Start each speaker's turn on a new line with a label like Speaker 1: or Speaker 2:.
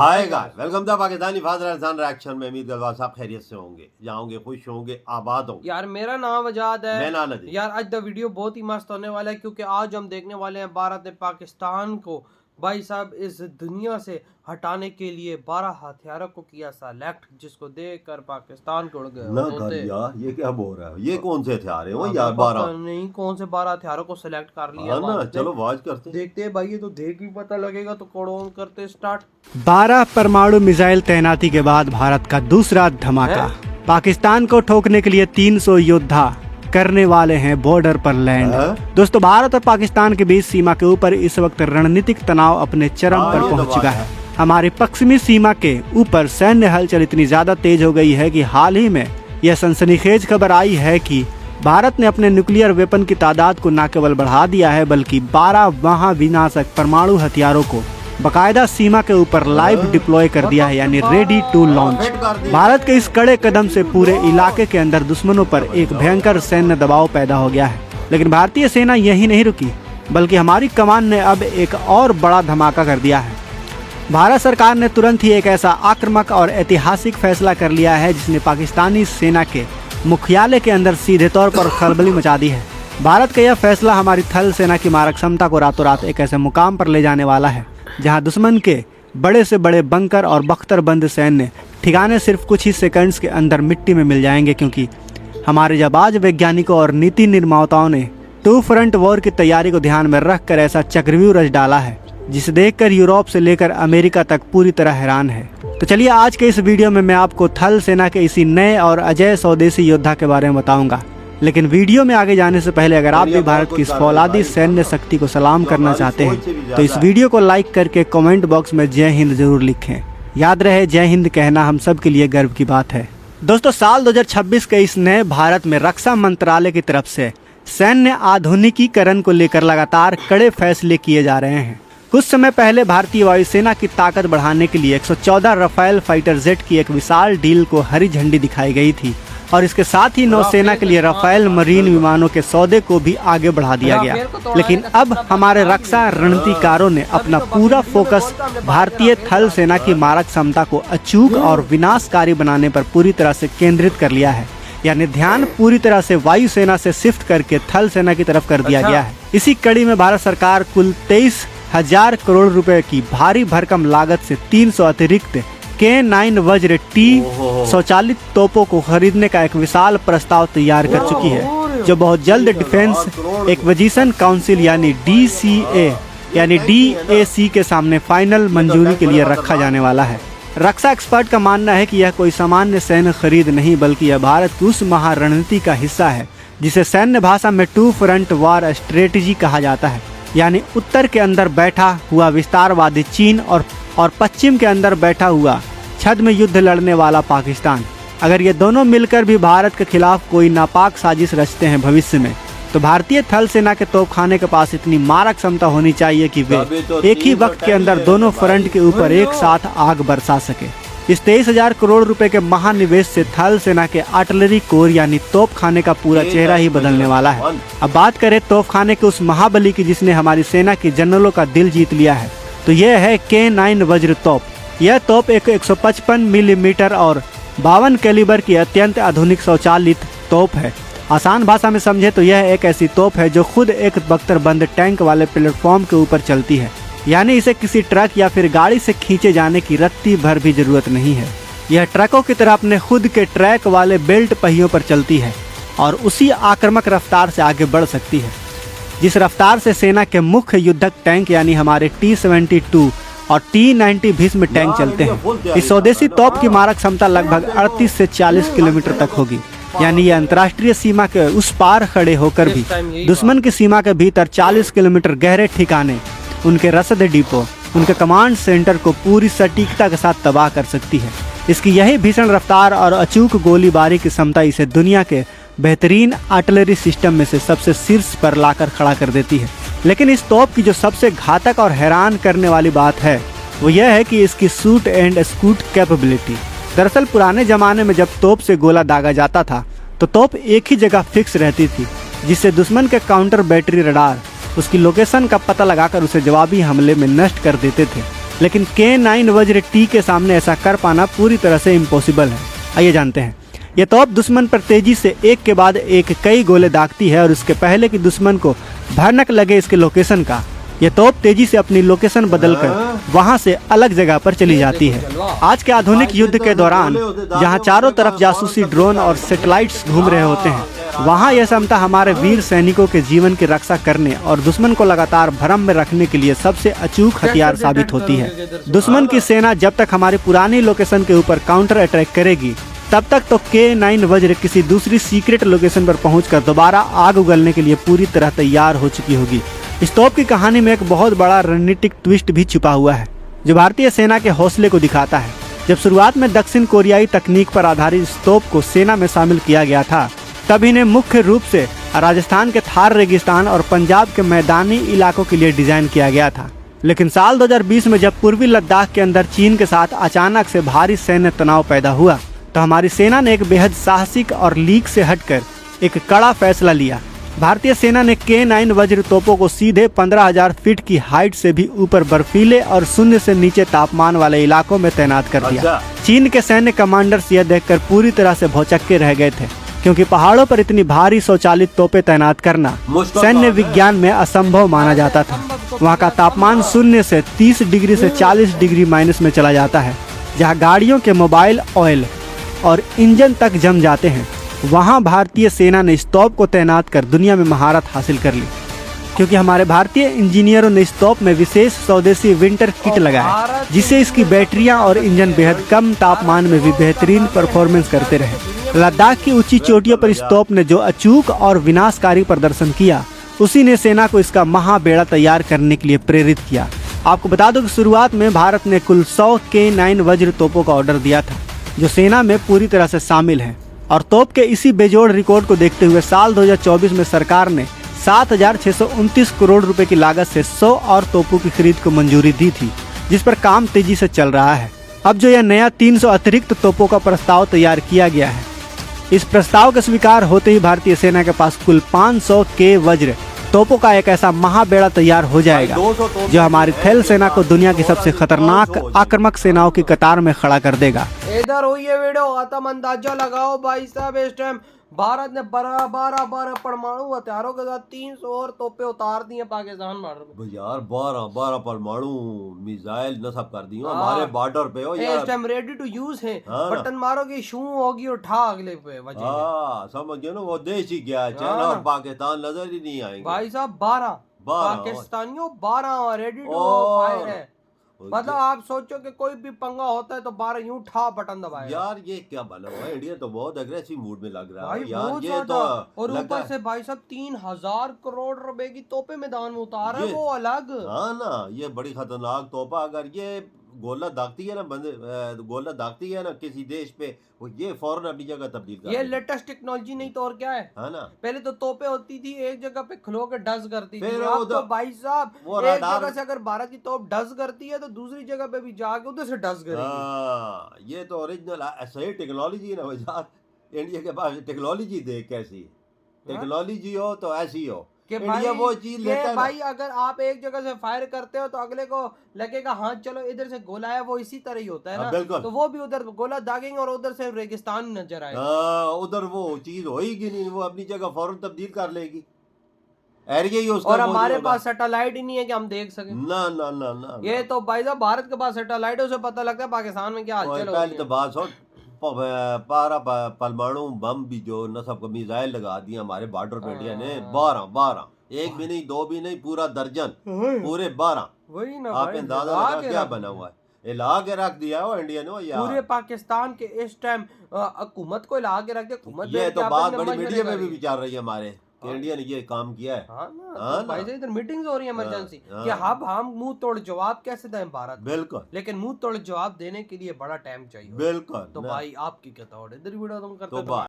Speaker 1: Hi guys, welcome to Pakistani father Ahsan reaction में। उम्मीद करता सब खैरियत से होंगे, जाओगे खुश होंगे, आबाद होंगे।
Speaker 2: यार मेरा नाम आजाद है।
Speaker 1: मैं नाना जी।
Speaker 2: यार आज द वीडियो बहुत ही मस्त होने वाला है क्योंकि आज हम देखने वाले हैं भारत ने पाकिस्तान को भाई साहब इस दुनिया से हटाने के लिए 12 हथियारों को किया सेलेक्ट, जिसको देखकर पाकिस्तान के उड़ गए
Speaker 1: ना कर यार, ये क्या बोल रहा है? ये कौन से हथियार है वो यार? 12
Speaker 2: नहीं, कौन से 12 हथियारों को सिलेक्ट कर लिया
Speaker 1: ना, चलो वाज करते
Speaker 2: देखते हैं भाई, ये तो देख भी पता लगेगा। तो कोड ऑन करते स्टार्ट।
Speaker 3: 12 परमाणु मिसाइल तैनाती के बाद भारत का दूसरा धमाका। पाकिस्तान को ठोकने के लिए 300 योद्धा करने वाले हैं बॉर्डर पर लैंड। दोस्तों, भारत और पाकिस्तान के बीच सीमा के ऊपर इस वक्त रणनीतिक तनाव अपने चरम पर पहुंच चुका है। हमारी पश्चिमी सीमा के ऊपर सैन्य हलचल इतनी ज्यादा तेज हो गई है कि हाल ही में यह सनसनीखेज खबर आई है कि भारत ने अपने न्यूक्लियर वेपन की तादाद को न केवल बढ़ा दिया है बल्कि 12 महाविनाशक परमाणु हथियारों को बकायदा सीमा के ऊपर लाइव डिप्लॉय कर दिया है, यानी रेडी टू लॉन्च। भारत के इस कड़े कदम से पूरे इलाके के अंदर दुश्मनों पर एक भयंकर सैन्य दबाव पैदा हो गया है। लेकिन भारतीय सेना यही नहीं रुकी, बल्कि हमारी कमान ने अब एक और बड़ा धमाका कर दिया है। भारत सरकार ने तुरंत ही एक ऐसा आक्रामक और ऐतिहासिक फैसला कर लिया है जिसने पाकिस्तानी सेना के मुख्यालय के अंदर सीधे तौर पर खलबली मचा दी है। भारत का यह फैसला हमारी थल सेना की मारक क्षमता को रातों रात एक ऐसे मुकाम पर ले जाने वाला है जहां दुश्मन के बड़े से बड़े बंकर और बख्तरबंद सैन्य ठिकाने सिर्फ कुछ ही सेकंड्स के अंदर मिट्टी में मिल जाएंगे, क्योंकि हमारे जाबाज वैज्ञानिकों और नीति निर्माताओं ने 2 फ्रंट वॉर की तैयारी को ध्यान में रखकर ऐसा चक्रव्यूह रच डाला है जिसे देखकर यूरोप से लेकर अमेरिका तक पूरी तरह हैरान है। तो चलिए आज के इस वीडियो में मैं आपको थल सेना के इसी नए और अजय स्वदेशी योद्धा के बारे में बताऊंगा। लेकिन वीडियो में आगे जाने से पहले अगर आप भी भारत की इस फौलादी सैन्य शक्ति को सलाम करना चाहते हैं तो इस वीडियो को लाइक करके कमेंट बॉक्स में जय हिंद जरूर लिखें। याद रहे, जय हिंद कहना हम सब के लिए गर्व की बात है। दोस्तों, साल 2026 के इस नए भारत में रक्षा मंत्रालय की तरफ से सैन्य आधुनिकीकरण को लेकर लगातार कड़े फैसले किए जा रहे हैं। कुछ समय पहले भारतीय वायुसेना की ताकत बढ़ाने के लिए 114 राफेल फाइटर जेट की एक विशाल डील को हरी झंडी दिखाई गई थी और इसके साथ ही नौसेना के लिए राफेल मरीन विमानों के सौदे को भी आगे बढ़ा दिया गया। लेकिन अब हमारे रक्षा रणनीतिकारों ने अपना पूरा फोकस भारतीय थल सेना की मारक क्षमता को अचूक और विनाशकारी बनाने पर पूरी तरह से केंद्रित कर लिया है, यानी ध्यान पूरी तरह से वायुसेना से शिफ्ट करके थल सेना की तरफ कर दिया गया है। इसी कड़ी में भारत सरकार कुल 23,000 करोड़ रुपए की भारी भरकम लागत से 300 अतिरिक्त K9 वज्र T स्वचालित तोपों को खरीदने का एक विशाल प्रस्ताव तैयार कर चुकी है, जो बहुत जल्द डिफेंस एक्विजिशन काउंसिल यानी DAC के सामने फाइनल मंजूरी के लिए रखा जाने वाला है। रक्षा एक्सपर्ट का मानना है कि यह कोई सामान्य सैन्य खरीद नहीं बल्कि यह भारत की उस महारणनीति का हिस्सा है जिसे सैन्य भाषा में 2 फ्रंट वॉर स्ट्रेटेजी कहा जाता है, यानी उत्तर के अंदर बैठा हुआ विस्तारवादी चीन और पश्चिम के अंदर बैठा हुआ छद्म युद्ध लड़ने वाला पाकिस्तान। अगर ये दोनों मिलकर भी भारत के खिलाफ कोई नापाक साजिश रचते हैं भविष्य में, तो भारतीय थल सेना के तोपखाने के पास इतनी मारक क्षमता होनी चाहिए कि वे एक ही वक्त के अंदर दोनों फ्रंट के ऊपर एक साथ आग बरसा सके। इस 23,000 करोड़ रुपए के महानिवेश से थल सेना के आर्टिलरी कोर यानी तोपखाने का पूरा चेहरा ही बदलने वाला है। अब बात करें तोपखाने के उस महाबली की जिसने हमारी सेना के जनरलों का दिल जीत लिया है, तो यह है K9 वज्र तोप। यह तोप एक 155 मिलीमीटर और 52 कैलिबर की अत्यंत आधुनिक स्वचालित तोप है। आसान भाषा में समझे तो यह एक ऐसी तोप है जो खुद एक बख्तरबंद टैंक वाले प्लेटफॉर्म के ऊपर चलती है, यानी इसे किसी ट्रक या फिर गाड़ी से खींचे जाने की रत्ती भर भी जरूरत नहीं है। यह ट्रकों की तरह अपने खुद के ट्रैक वाले बेल्ट पहियों पर चलती है और उसी आक्रामक रफ्तार से आगे बढ़ सकती है जिस रफ्तार से सेना के मुख्य युद्धक टैंक यानी हमारे T-72 और T-90 भीष्म टैंक चलते हैं। इस स्वदेशी तोप की मारक क्षमता लगभग 38 से 40 किलोमीटर तक होगी, यानी ये अंतर्राष्ट्रीय सीमा के उस पार खड़े होकर भी दुश्मन की सीमा के भीतर 40 किलोमीटर गहरे ठिकाने, उनके रसद डिपो, उनके कमांड सेंटर को पूरी सटीकता के साथ तबाह कर सकती है। इसकी यही भीषण रफ्तार और अचूक गोलीबारी की क्षमता इसे दुनिया के बेहतरीन आर्टिलरी सिस्टम में से सबसे शीर्ष पर लाकर खड़ा कर देती है। लेकिन इस तोप की जो सबसे घातक और हैरान करने वाली बात है वो यह है कि इसकी शूट एंड स्कूट कैपेबिलिटी। दरअसल पुराने जमाने में जब तोप से गोला दागा जाता था तो तोप एक ही जगह फिक्स रहती थी, जिससे दुश्मन के काउंटर बैटरी रडार उसकी लोकेशन का पता लगाकर उसे जवाबी हमले में नष्ट कर देते थे। लेकिन K9 वज्र T के सामने ऐसा कर पाना पूरी तरह से इम्पॉसिबल है। आइए जानते हैं। ये तोप दुश्मन पर तेजी से एक के बाद एक कई गोले दागती है और इसके पहले कि दुश्मन को भनक लगे इसके लोकेशन का, ये तोप तेजी से अपनी लोकेशन बदलकर वहां से अलग जगह पर चली जाती है। आज के आधुनिक युद्ध के दौरान जहां चारों तरफ जासूसी ड्रोन और सैटेलाइट्स घूम रहे होते हैं, वहां यह क्षमता हमारे वीर सैनिकों के जीवन की रक्षा करने और दुश्मन को लगातार भ्रम में रखने के लिए सबसे अचूक हथियार साबित होती है। दुश्मन की सेना जब तक हमारी पुरानी लोकेशन के ऊपर काउंटर अटैक करेगी, तब तक तो K9 वज्र किसी दूसरी सीक्रेट लोकेशन पर पहुंचकर दोबारा आग उगलने के लिए पूरी तरह तैयार हो चुकी होगी। इस तोप की कहानी में एक बहुत बड़ा रणनीतिक ट्विस्ट भी छुपा हुआ है, जो भारतीय सेना के हौसले को दिखाता है। जब शुरुआत में दक्षिण कोरियाई तकनीक पर आधारित इस तोप को सेना में शामिल किया गया था, तब इन्हें मुख्य रूप से राजस्थान के थार रेगिस्तान और पंजाब के मैदानी इलाकों के लिए डिजाइन किया गया था। लेकिन साल 2020 में जब पूर्वी लद्दाख के अंदर चीन के साथ अचानक से भारी सैन्य तनाव पैदा हुआ, तो हमारी सेना ने एक बेहद साहसिक और लीक से हटकर एक कड़ा फैसला लिया। भारतीय सेना ने K9 वज्र तोपों को सीधे 15,000 फीट की हाइट से भी ऊपर बर्फीले और शून्य से नीचे तापमान वाले इलाकों में तैनात कर दिया। चीन के सैन्य कमांडर्स यह देखकर पूरी तरह से भौचक्के रह गए थे, क्योंकि पहाड़ों पर इतनी भारी स्वचालित तोपें तैनात करना सैन्य विज्ञान में असंभव माना जाता था। वहाँ का तापमान शून्य से 30 डिग्री से 40 डिग्री माइनस में चला जाता है। जहाँ गाड़ियों के मोबाइल ऑयल और इंजन तक जम जाते हैं, वहाँ भारतीय सेना ने इस तोप को तैनात कर दुनिया में महारत हासिल कर ली, क्योंकि हमारे भारतीय इंजीनियरों ने इस तोप में विशेष स्वदेशी विंटर किट लगाया, जिससे इसकी बैटरियां और इंजन बेहद कम तापमान में भी बेहतरीन परफॉर्मेंस करते रहे। लद्दाख की ऊंची चोटियों पर इस तोप ने जो अचूक और विनाशकारी प्रदर्शन किया, उसी ने सेना को इसका महाबेड़ा तैयार करने के लिए प्रेरित किया। आपको बता दो कि शुरुआत में भारत ने कुल 100 K9 वज्र तोपों का ऑर्डर दिया था, जो सेना में पूरी तरह से शामिल है। और तोप के इसी बेजोड़ रिकॉर्ड को देखते हुए साल 2024 में सरकार ने 7,629 करोड़ रुपए की लागत से 100 और तोपों की खरीद को मंजूरी दी थी, जिस पर काम तेजी से चल रहा है। अब जो यह नया 300 अतिरिक्त तोपों का प्रस्ताव तैयार किया गया है, इस प्रस्ताव के स्वीकार होते ही भारतीय सेना के पास कुल 500 K वज्र तोपों का एक ऐसा महाबेड़ा तैयार हो जाएगा, जो हमारी थैल सेना को दुनिया की सबसे खतरनाक आक्रामक सेनाओं की कतार में खड़ा कर देगा।
Speaker 2: इधर हुई ये वीडियो खत्म। अंदाजा लगाओ भाई साहब, इस टाइम भारत ने 12 परमाणु हथियारों के साथ 300 और तोपे उतार दी हैं पाकिस्तान बॉर्डर पे।
Speaker 1: यार 12 परमाणु मिसाइल नस्ब कर दी हो हमारे बॉर्डर पे हो यार।
Speaker 2: इस टाइम रेडी टू यूज है।
Speaker 1: हाँ,
Speaker 2: बटन मारोगे शू होगी और ठा अगले पे बजेगा।
Speaker 1: हाँ समझ गए ना, वो देश ही गया, चाइना और पाकिस्तान नजर ही नहीं आएंगे
Speaker 2: भाई साहब। 12 पाकिस्तानियों 12 रेडी टू फायर है। मतलब आप सोचो कि कोई भी पंगा होता है तो 12 यूं ठा बटन दबाएगा।
Speaker 1: यार ये क्या बना हुआ है, इंडिया तो बहुत अग्रेसिव मूड में लग रहा है
Speaker 2: भाई,
Speaker 1: यार।
Speaker 2: बहुत
Speaker 1: ये तो
Speaker 2: और ऊपर से भाई साहब 3,000 करोड़ रुपए की तोपे मैदान में उतार है, वो अलग।
Speaker 1: हाँ ना, ये बड़ी खतरनाक तोपा। अगर ये गोला दागती है ना, गोला दागती है ना किसी देश पे, वो ये फौरन अपनी जगह तब्दील कर
Speaker 2: ये लेटेस्ट टेक्नोलॉजी नहीं तो और क्या है।
Speaker 1: हाँ ना,
Speaker 2: पहले तो तोपे होती थी एक जगह पे खलो के डस करती थी।
Speaker 1: फिर
Speaker 2: अब तो भाई साहब एक जगह से अगर भारत की तोप डस करती है तो दूसरी जगह पे भी जाके उधर से डस करेगी।
Speaker 1: हाँ, ये तो ओरिजिनल सही टेक्नोलॉजी है ना यार। इंडिया के पास टेक्नोलॉजी देख कैसी टेक्नोलॉजी हो तो ऐसी हो
Speaker 2: कि
Speaker 1: इंडिया वो चीज लेता है
Speaker 2: भाई अगर आप एक जगह से फायर करते हो तो अगले को लगेगा हाँ चलो इधर से गोला है, वो इसी तरह ही होता है ना। तो वो भी उधर गोला दागेंगे और उधर से रेगिस्तान नजर आएगा।
Speaker 1: हाँ, उधर वो चीज होगी नहीं, वो अपनी जगह फौरन तब्दील कर लेगी। एरिया ही उसका।
Speaker 2: और हमारे पास सैटेलाइट ही नहीं है कि हम देख सकें।
Speaker 1: ना ना ना ना,
Speaker 2: ये तो भाई साहब भारत के पास सैटेलाइट है, उसे पता लगता है पाकिस्तान में क्या हालचाल हो रही है।
Speaker 1: पहले तो बात हो, 12 परमाणु बम भी जो नस्ब को मिसाइल लगा दिया हमारे बॉर्डर पे इंडिया ने। 12 एक भी नहीं, दो भी नहीं, पूरा दर्जन, पूरे 12।
Speaker 2: वही ना,
Speaker 1: आप अंदाजा लगा क्या बना हुआ है। हिला के रख दिया हो इंडिया ने यार।
Speaker 2: पूरे पाकिस्तान के इस टाइम हुकूमत को हिला के रख दिया। हुकूमत
Speaker 1: ये तो बात बड़ी मीडिया में भी चल रही है हमारे, इंडिया ने ये काम किया है।
Speaker 2: हाँ ना, तो भाई से इधर मीटिंग्स हो रही है इमरजेंसी कि अब हम मुंह तोड़ जवाब कैसे दें भारत।
Speaker 1: बिल्कुल,
Speaker 2: लेकिन मुंह तोड़ जवाब देने के लिए बड़ा टाइम चाहिए।
Speaker 1: बिल्कुल।
Speaker 2: तो भाई आपकी क्या थॉट है, इधर वीडियो तुम करते
Speaker 1: तो